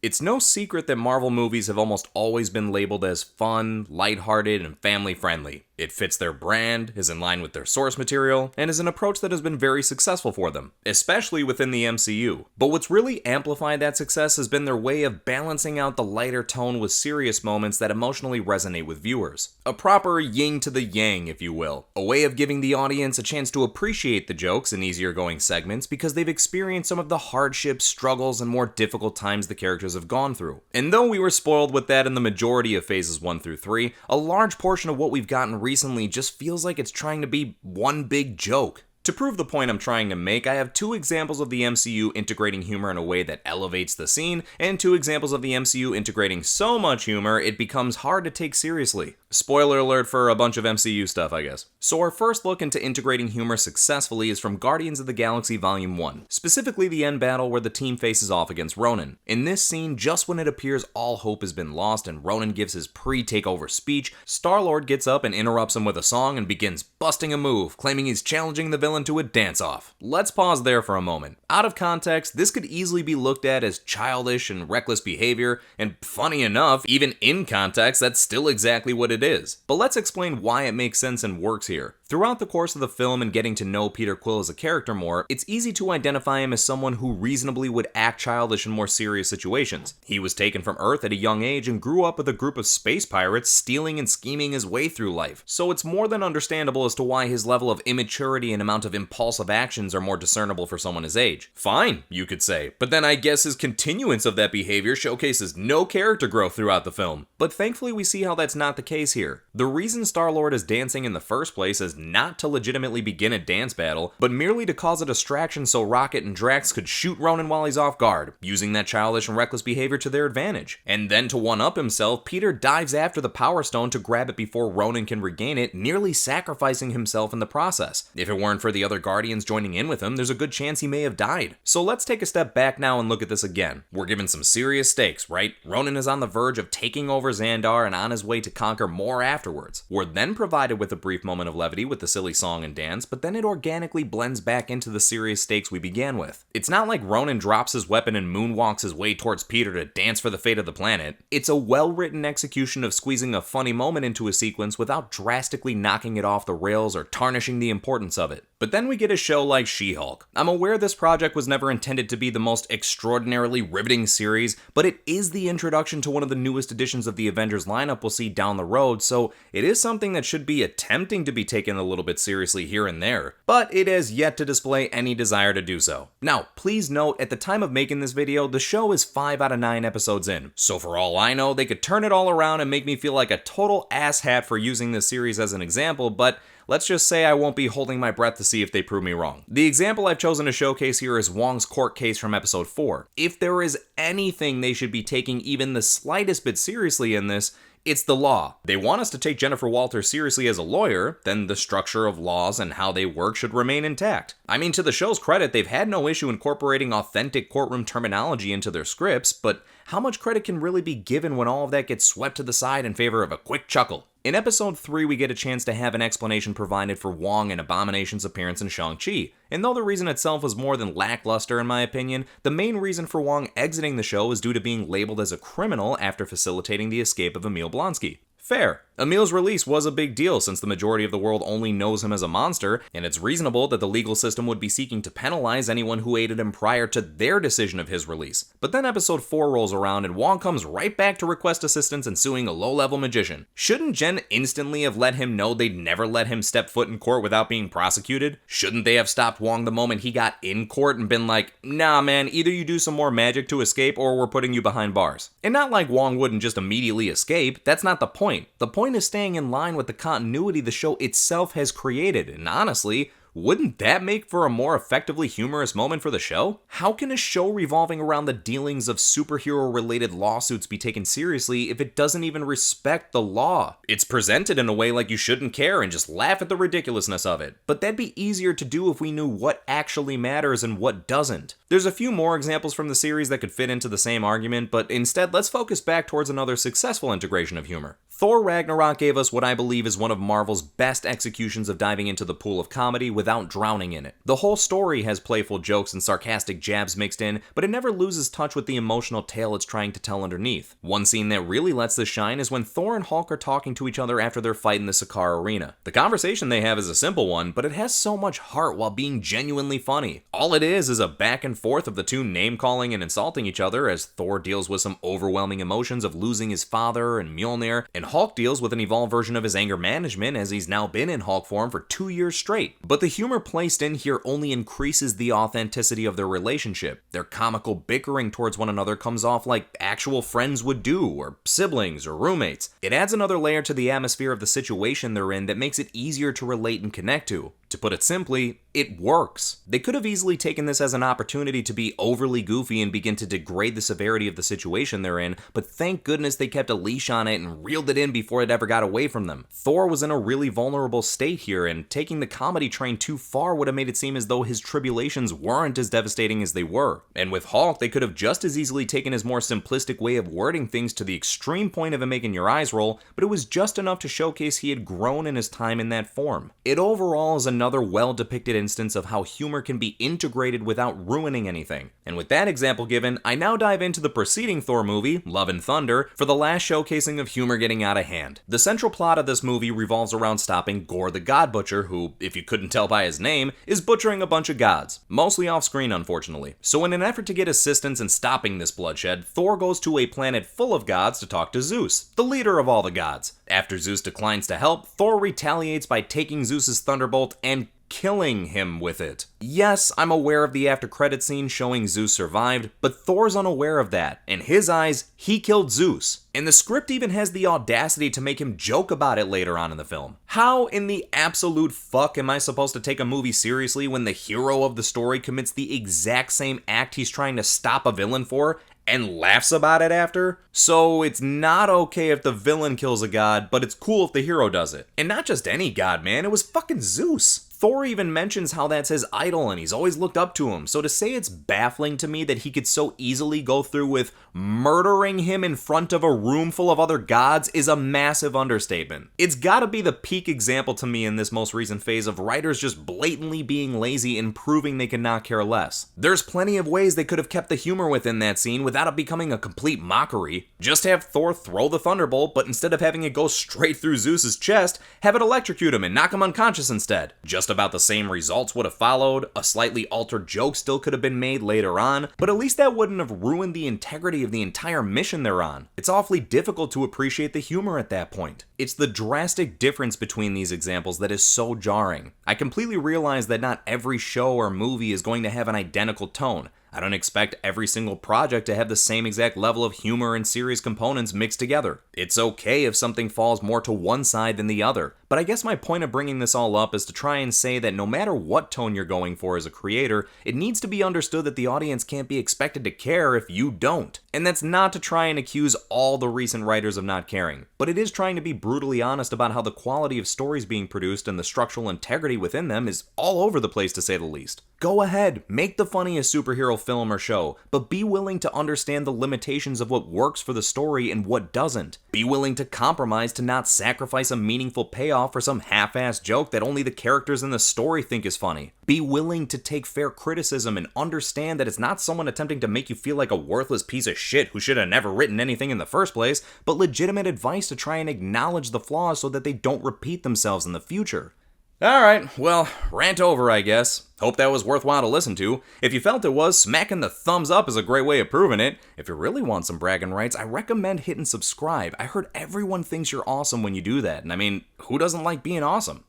It's no secret that Marvel movies have almost always been labeled as fun, lighthearted, and family-friendly. It fits their brand, is in line with their source material, and is an approach that has been very successful for them, especially within the MCU. But what's really amplified that success has been their way of balancing out the lighter tone with serious moments that emotionally resonate with viewers. A proper yin to the yang, if you will. A way of giving the audience a chance to appreciate the jokes in easier going segments because they've experienced some of the hardships, struggles, and more difficult times the characters have gone through. And though we were spoiled with that in the majority of phases 1 through 3, a large portion of what we've gotten recently just feels like it's trying to be one big joke. To prove the point I'm trying to make, I have two examples of the MCU integrating humor in a way that elevates the scene, and two examples of the MCU integrating so much humor it becomes hard to take seriously. Spoiler alert for a bunch of MCU stuff, I guess. So our first look into integrating humor successfully is from Guardians of the Galaxy Volume 1, specifically the end battle where the team faces off against Ronan. In this scene, just when it appears all hope has been lost and Ronan gives his pre-takeover speech, Star-Lord gets up and interrupts him with a song and begins busting a move, claiming he's challenging the villain to a dance-off. Let's pause there for a moment. Out of context, this could easily be looked at as childish and reckless behavior, and funny enough, even in context, that's still exactly what it is. But let's explain why it makes sense and works here. Throughout the course of the film and getting to know Peter Quill as a character more, it's easy to identify him as someone who reasonably would act childish in more serious situations. He was taken from Earth at a young age and grew up with a group of space pirates stealing and scheming his way through life. So it's more than understandable as to why his level of immaturity and amount of impulsive actions are more discernible for someone his age. Fine, you could say, but then I guess his continuance of that behavior showcases no character growth throughout the film. But thankfully we see how that's not the case here. The reason Star-Lord is dancing in the first place is not to legitimately begin a dance battle, but merely to cause a distraction so Rocket and Drax could shoot Ronan while he's off guard, using that childish and reckless behavior to their advantage. And then to one-up himself, Peter dives after the Power Stone to grab it before Ronan can regain it, nearly sacrificing himself in the process. If it weren't for the other Guardians joining in with him, there's a good chance he may have died. So let's take a step back now and look at this again. We're given some serious stakes, right? Ronan is on the verge of taking over Xandar and on his way to conquer more afterwards. We're then provided with a brief moment of levity with the silly song and dance, but then it organically blends back into the serious stakes we began with. It's not like Ronan drops his weapon and moonwalks his way towards Peter to dance for the fate of the planet. It's a well-written execution of squeezing a funny moment into a sequence without drastically knocking it off the rails or tarnishing the importance of it. But then we get a show like She-Hulk. I'm aware this project was never intended to be the most extraordinarily riveting series, but it is the introduction to one of the newest additions of the Avengers lineup we'll see down the road, so it is something that should be attempting to be taken a little bit seriously here and there, but it has yet to display any desire to do so. Now, please note, at the time of making this video, the show is 5 out of 9 episodes in, so for all I know, they could turn it all around and make me feel like a total asshat for using this series as an example, but let's just say I won't be holding my breath to see if they prove me wrong. The example I've chosen to showcase here is Wong's court case from episode 4. If there is anything they should be taking even the slightest bit seriously in this, it's the law. They want us to take Jennifer Walters seriously as a lawyer, then the structure of laws and how they work should remain intact. I mean, to the show's credit, they've had no issue incorporating authentic courtroom terminology into their scripts, but how much credit can really be given when all of that gets swept to the side in favor of a quick chuckle? In episode 3, we get a chance to have an explanation provided for Wong and Abomination's appearance in Shang-Chi, and though the reason itself was more than lackluster in my opinion, the main reason for Wong exiting the show is due to being labeled as a criminal after facilitating the escape of Emil Blonsky. Fair. Emil's release was a big deal since the majority of the world only knows him as a monster, and it's reasonable that the legal system would be seeking to penalize anyone who aided him prior to their decision of his release. But then episode 4 rolls around and Wong comes right back to request assistance in suing a low-level magician. Shouldn't Jen instantly have let him know they'd never let him step foot in court without being prosecuted? Shouldn't they have stopped Wong the moment he got in court and been like, nah man, either you do some more magic to escape or we're putting you behind bars? And not like Wong wouldn't just immediately escape, that's not the point. The point is staying in line with the continuity the show itself has created, and honestly, wouldn't that make for a more effectively humorous moment for the show? How can a show revolving around the dealings of superhero-related lawsuits be taken seriously if it doesn't even respect the law? It's presented in a way like you shouldn't care and just laugh at the ridiculousness of it. But that'd be easier to do if we knew what actually matters and what doesn't. There's a few more examples from the series that could fit into the same argument, but instead let's focus back towards another successful integration of humor. Thor Ragnarok gave us what I believe is one of Marvel's best executions of diving into the pool of comedy without without drowning in it. The whole story has playful jokes and sarcastic jabs mixed in, but it never loses touch with the emotional tale it's trying to tell underneath. One scene that really lets this shine is when Thor and Hulk are talking to each other after their fight in the Sakaar arena. The conversation they have is a simple one, but it has so much heart while being genuinely funny. All it is a back and forth of the two name-calling and insulting each other as Thor deals with some overwhelming emotions of losing his father and Mjolnir, and Hulk deals with an evolved version of his anger management as he's now been in Hulk form for 2 years straight. But the humor placed in here only increases the authenticity of their relationship. Their comical bickering towards one another comes off like actual friends would do, or siblings, or roommates. It adds another layer to the atmosphere of the situation they're in that makes it easier to relate and connect to. To put it simply, it works. They could have easily taken this as an opportunity to be overly goofy and begin to degrade the severity of the situation they're in, but thank goodness they kept a leash on it and reeled it in before it ever got away from them. Thor was in a really vulnerable state here, and taking the comedy train too far would have made it seem as though his tribulations weren't as devastating as they were. And with Hulk, they could have just as easily taken his more simplistic way of wording things to the extreme point of it making your eyes roll, but it was just enough to showcase he had grown in his time in that form. It overall is another well-depicted instance of how humor can be integrated without ruining anything. And with that example given, I now dive into the preceding Thor movie, Love and Thunder, for the last showcasing of humor getting out of hand. The central plot of this movie revolves around stopping Gorr the God Butcher, who, if you couldn't tell by his name, is butchering a bunch of gods. Mostly off-screen, unfortunately. So in an effort to get assistance in stopping this bloodshed, Thor goes to a planet full of gods to talk to Zeus, the leader of all the gods. After Zeus declines to help, Thor retaliates by taking Zeus's thunderbolt and killing him with it. Yes, I'm aware of the after credit scene showing Zeus survived, but Thor's unaware of that. In his eyes, he killed Zeus. And the script even has the audacity to make him joke about it later on in the film. How in the absolute fuck am I supposed to take a movie seriously when the hero of the story commits the exact same act he's trying to stop a villain for and laughs about it after? So it's not okay if the villain kills a god, but it's cool if the hero does it. And not just any god, man, it was fucking Zeus. Thor even mentions how that's his idol and he's always looked up to him, so to say it's baffling to me that he could so easily go through with murdering him in front of a room full of other gods is a massive understatement. It's gotta be the peak example to me in this most recent phase of writers just blatantly being lazy and proving they can not care less. There's plenty of ways they could have kept the humor within that scene without it becoming a complete mockery. Just have Thor throw the thunderbolt, but instead of having it go straight through Zeus's chest, have it electrocute him and knock him unconscious instead. Just about the same results would have followed, a slightly altered joke still could have been made later on, but at least that wouldn't have ruined the integrity of the entire mission they're on. It's awfully difficult to appreciate the humor at that point. It's the drastic difference between these examples that is so jarring. I completely realize that not every show or movie is going to have an identical tone. I don't expect every single project to have the same exact level of humor and serious components mixed together. It's okay if something falls more to one side than the other, but I guess my point of bringing this all up is to try and say that no matter what tone you're going for as a creator, it needs to be understood that the audience can't be expected to care if you don't. And that's not to try and accuse all the recent writers of not caring, but it is trying to be brutally honest about how the quality of stories being produced and the structural integrity within them is all over the place, to say the least. Go ahead, make the funniest superhero film or show, but be willing to understand the limitations of what works for the story and what doesn't. Be willing to compromise to not sacrifice a meaningful payoff for some half-assed joke that only the characters in the story think is funny. Be willing to take fair criticism and understand that it's not someone attempting to make you feel like a worthless piece of shit who should have never written anything in the first place, but legitimate advice to try and acknowledge the flaws so that they don't repeat themselves in the future. Alright, well, rant over, I guess. Hope that was worthwhile to listen to. If you felt it was, smacking the thumbs up is a great way of proving it. If you really want some bragging rights, I recommend hitting subscribe. I heard everyone thinks you're awesome when you do that, and I mean, who doesn't like being awesome?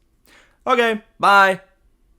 Okay, bye!